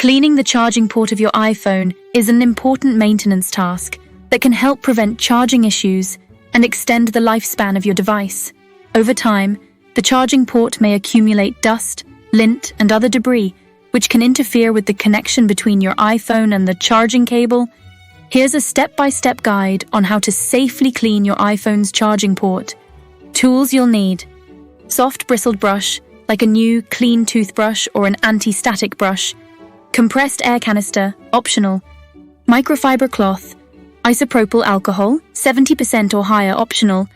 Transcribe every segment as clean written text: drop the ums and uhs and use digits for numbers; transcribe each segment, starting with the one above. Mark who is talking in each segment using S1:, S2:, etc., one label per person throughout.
S1: Cleaning the charging port of your iPhone is an important maintenance task that can help prevent charging issues and extend the lifespan of your device. Over time, the charging port may accumulate dust, lint, and other debris, which can interfere with the connection between your iPhone and the charging cable. Here's a step-by-step guide on how to safely clean your iPhone's charging port. Tools you'll need: soft-bristled brush, like a new, clean toothbrush or an anti-static brush. Compressed air canister, optional. Microfiber cloth. Isopropyl alcohol, 70% or higher, optional.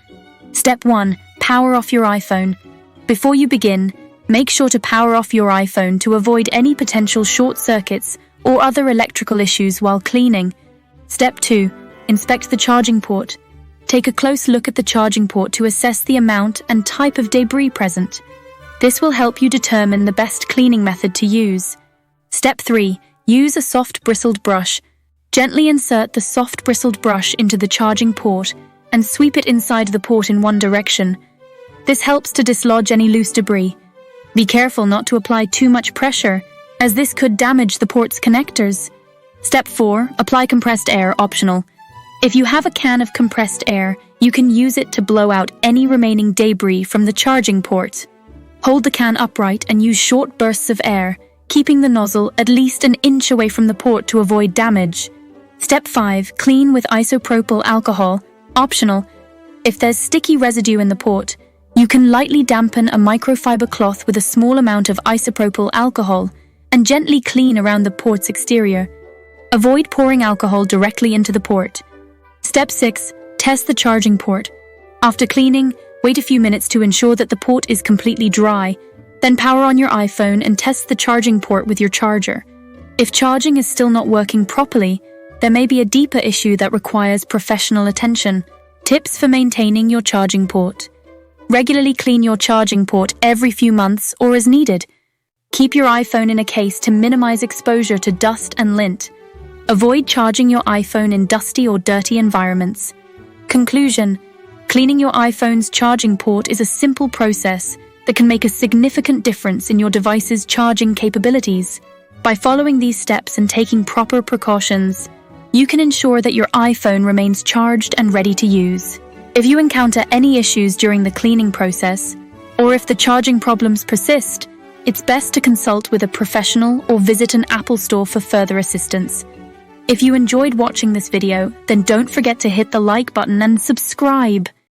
S1: Step 1. Power off your iPhone. Before you begin, make sure to power off your iPhone to avoid any potential short circuits or other electrical issues while cleaning. Step 2. Inspect the charging port. Take a close look at the charging port to assess the amount and type of debris present. This will help you determine the best cleaning method to use. Step 3. Use a soft bristled brush. Gently insert the soft bristled brush into the charging port and sweep it inside the port in one direction. This helps to dislodge any loose debris. Be careful not to apply too much pressure, as this could damage the port's connectors. Step 4. Apply compressed air, optional. If you have a can of compressed air, you can use it to blow out any remaining debris from the charging port. Hold the can upright and use short bursts of air, keeping the nozzle at least an inch away from the port to avoid damage. Step 5. Clean with isopropyl alcohol, optional. If there's sticky residue in the port, you can lightly dampen a microfiber cloth with a small amount of isopropyl alcohol and gently clean around the port's exterior. Avoid pouring alcohol directly into the port. Step 6. Test the charging port. After cleaning, wait a few minutes to ensure that the port is completely dry. Then power on your iPhone and test the charging port with your charger. If charging is still not working properly, there may be a deeper issue that requires professional attention. Tips for maintaining your charging port. Regularly clean your charging port every few months or as needed. Keep your iPhone in a case to minimize exposure to dust and lint. Avoid charging your iPhone in dusty or dirty environments. Conclusion: cleaning your iPhone's charging port is a simple process that can make a significant difference in your device's charging capabilities. By following these steps and taking proper precautions, you can ensure that your iPhone remains charged and ready to use. If you encounter any issues during the cleaning process, or if the charging problems persist, it's best to consult with a professional or visit an Apple store for further assistance. If you enjoyed watching this video, then don't forget to hit the like button and subscribe.